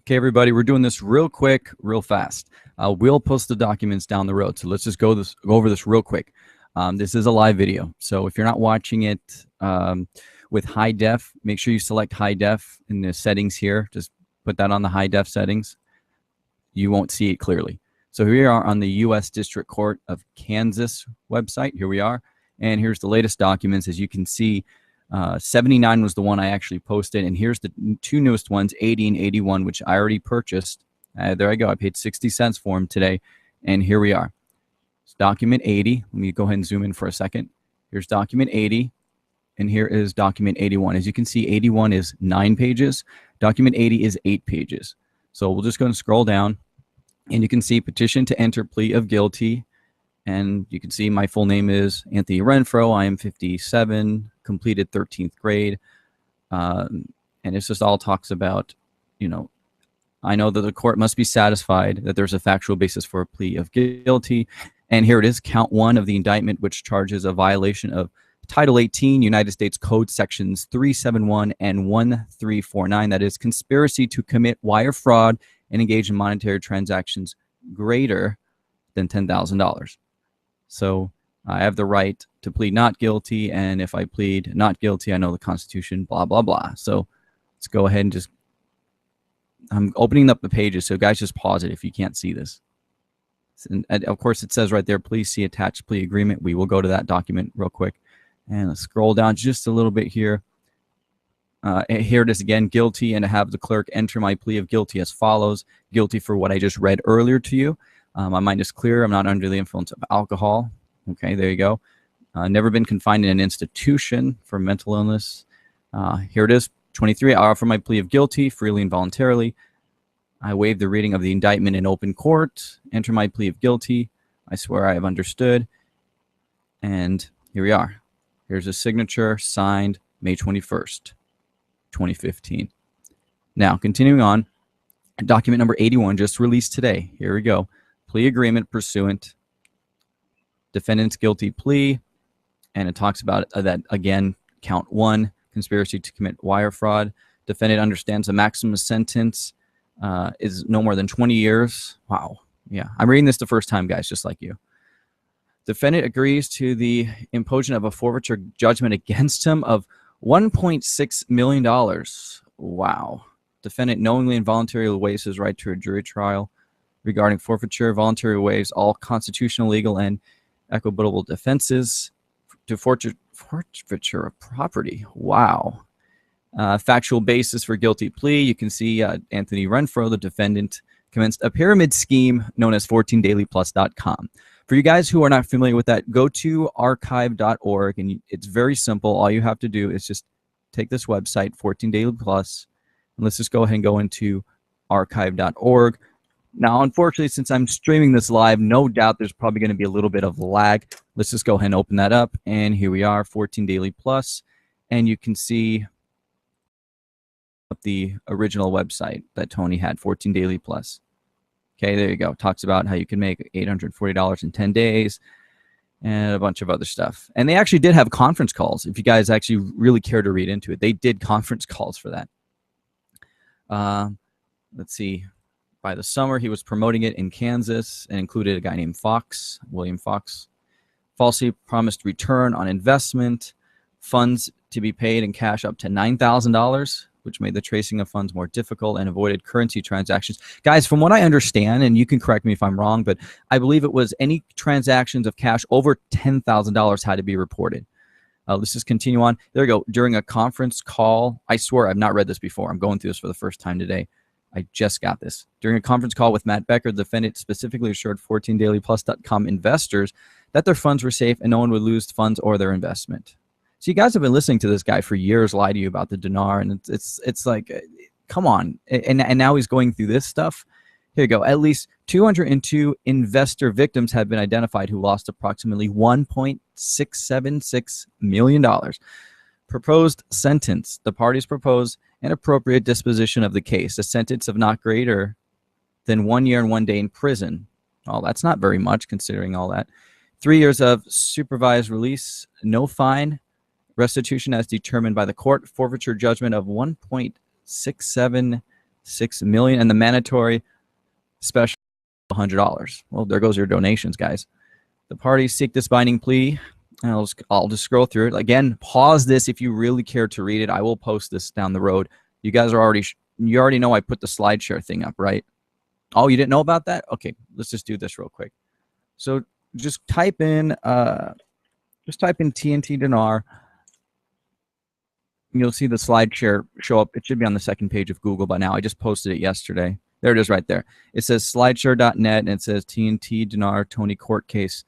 Okay, everybody, we're doing this real quick, real fast. We'll post the documents down the road, so let's just go over this real quick. This is a live video, so if you're not watching it with high def, make sure you select high def in the settings here. Just put that on the high def settings. You won't see it clearly. So here we are on the U.S. District Court of Kansas website. Here we are, and here's the latest documents. As you can see, 79 was the one I actually posted, and here's the two newest ones, 80 and 81, which I already purchased. There I go. I paid 60 cents for them today, and here we are. It's document 80. Let me go ahead and zoom in for a second. Here's document 80, and here is document 81. As you can see, 81 is 9 pages. Document 80 is 8 pages. So we'll just go and scroll down, and you can see petition to enter plea of guilty. And you can see my full name is Anthony Renfrow. I am 57, completed 13th grade. And it's just all talks about, you know, I know that the court must be satisfied that there's a factual basis for a plea of guilty. And here it is, count 1 of the indictment, which charges a violation of Title 18, United States Code Sections 371 and 1349. That is conspiracy to commit wire fraud and engage in monetary transactions greater than $10,000. So I have the right to plead not guilty, and if I plead not guilty, I know the Constitution, blah, blah, blah. So let's go ahead and just, I'm opening up the pages, so guys, just pause it if you can't see this. And of course, it says right there, please see attached plea agreement. We will go to that document real quick. And let's scroll down just a little bit here. Here it is again, guilty, and to have the clerk enter my plea of guilty as follows. Guilty for what I just read earlier to you. My mind is clear. I'm not under the influence of alcohol. Okay, there you go. Never been confined in an institution for mental illness. Here it is, 23. I offer my plea of guilty freely and voluntarily. I waive the reading of the indictment in open court. Enter my plea of guilty. I swear I have understood. And here we are. Here's a signature signed May 21st, 2015. Now, continuing on, document number 81 just released today. Here we go. Plea agreement pursuant, defendant's guilty plea, and it talks about that again, count 1, conspiracy to commit wire fraud. Defendant understands the maximum sentence is no more than 20 years. Wow. Yeah, I'm reading this the first time, guys, just like you. Defendant agrees to the imposition of a forfeiture judgment against him of $1.6 million. Wow. Defendant knowingly and voluntarily waives his right to a jury trial regarding forfeiture. Voluntary waives all constitutional, legal, and equitable defenses to forfeiture of property. Wow. Factual basis for guilty plea. You can see Anthony Renfrow, the defendant, commenced a pyramid scheme known as 14dailyplus.com. For you guys who are not familiar with that, go to archive.org, and it's very simple. All you have to do is just take this website, 14 Daily Plus, and let's just go ahead and go into archive.org. Now, unfortunately, since I'm streaming this live, no doubt there's probably going to be a little bit of lag. Let's just go ahead and open that up, and here we are, 14 Daily Plus, and you can see the original website that Tony had, 14 Daily Plus. Okay, there you go. Talks about how you can make $840 in 10 days and a bunch of other stuff. And they actually did have conference calls. If you guys actually really care to read into it, they did conference calls for that. Let's see. By the summer, he was promoting it in Kansas and included a guy named Fox, William Fox. Falsely promised return on investment, funds to be paid in cash up to $9,000. Which made the tracing of funds more difficult and avoided currency transactions. Guys, from what I understand, and you can correct me if I'm wrong, but I believe it was any transactions of cash over $10,000 had to be reported. Let's just continue on. There we go. During a conference call, I swear I've not read this before. I'm going through this for the first time today. I just got this. During a conference call with Matt Becker, the defendant specifically assured 14dailyplus.com investors that their funds were safe and no one would lose funds or their investment. So you guys have been listening to this guy for years lie to you about the Dinar, and it's like, come on. And now he's going through this stuff. Here you go. At least 202 investor victims have been identified who lost approximately $1.676 million. Proposed sentence. The parties propose an appropriate disposition of the case. A sentence of not greater than 1 year and 1 day in prison. Oh, that's not very much considering all that. 3 years of supervised release, no fine, restitution as determined by the court, forfeiture judgment of $1.676 $6 million, and the mandatory special $100. Well, there goes your donations, guys. The parties seek this binding plea. I'll just scroll through it again. Pause this if you really care to read it. I will post this down the road. You guys are you already know I put the SlideShare thing up, right? Oh, you didn't know about that? Okay, let's just do this real quick. So just type in TNT Dinar. You'll see the SlideShare show up. It should be on the second page of Google by now. I just posted it yesterday. There it is right there. It says slideshare.net, and it says TNT Dinar Tony court case.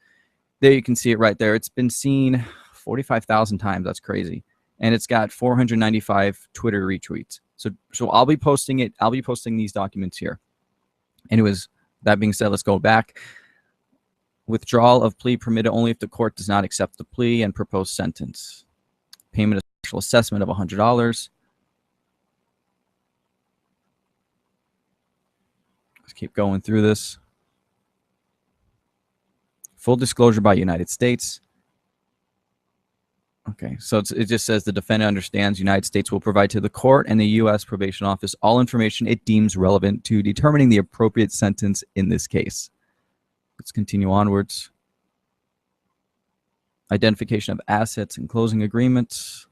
There you can see it right there. It's been seen 45,000 times. That's crazy. And it's got 495 Twitter retweets. So I'll be posting it. I'll be posting these documents here. Anyways, that being said, let's go back. Withdrawal of plea permitted only if the court does not accept the plea and proposed sentence. Payment of special assessment of $100. Let's keep going through this. Full disclosure by United States. Okay, so it just says the defendant understands United States will provide to the court and the U.S. Probation Office all information it deems relevant to determining the appropriate sentence in this case. Let's continue onwards. Identification of assets and closing agreements.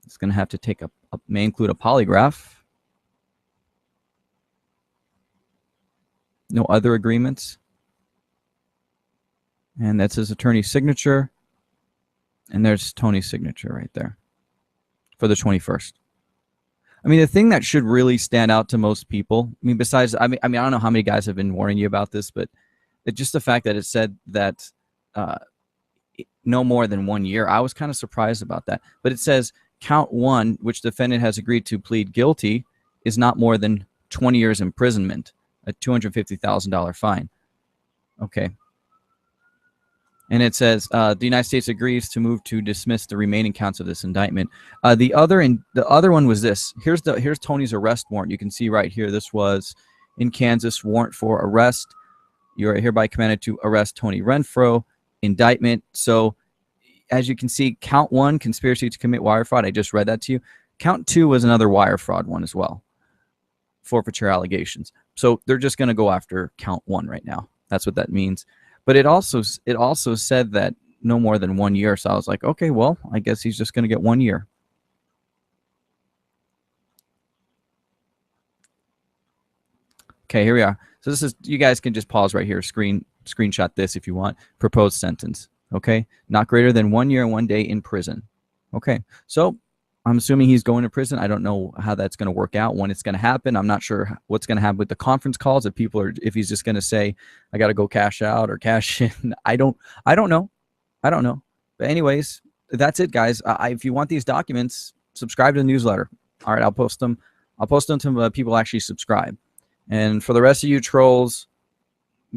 It's going to have to take may include a polygraph. No other agreements. And that's his attorney's signature. And there's Tony's signature right there for the 21st. I mean, the thing that should really stand out to most people, I mean, besides, I don't know how many guys have been warning you about this, but just the fact that it said that no more than 1 year, I was kind of surprised about that. But it says count one, which defendant has agreed to plead guilty, is not more than 20 years imprisonment, a $250,000 fine. Okay. And it says the United States agrees to move to dismiss the remaining counts of this indictment. The other one was this. Here's Tony's arrest warrant. You can see right here. This was in Kansas, warrant for arrest. You are hereby commanded to arrest Tony Renfrow. Indictment. So as you can see, count one, conspiracy to commit wire fraud. I just read that to you. Count two was another wire fraud one as well. Forfeiture allegations. So they're just going to go after count one right now. That's what that means. But it also said that no more than 1 year. So I was like, okay, well, I guess he's just going to get 1 year. Okay, here we are. So this is, you guys can just pause right here, screenshot this if you want. Proposed sentence. Okay, not greater than 1 year and 1 day in prison. Okay, so I'm assuming he's going to prison. I don't know how that's going to work out, when it's going to happen. I'm not sure what's going to happen with the conference calls. If he's just going to say, I got to go cash out or cash in. I don't know. But anyways, that's it, guys. If you want these documents, subscribe to the newsletter. All right, I'll post them. I'll post them to people actually subscribe. And for the rest of you trolls,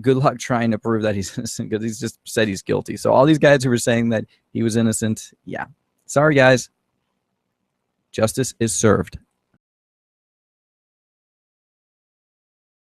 good luck trying to prove that he's innocent, because he's just said he's guilty. So all these guys who were saying that he was innocent, yeah. Sorry, guys. Justice is served.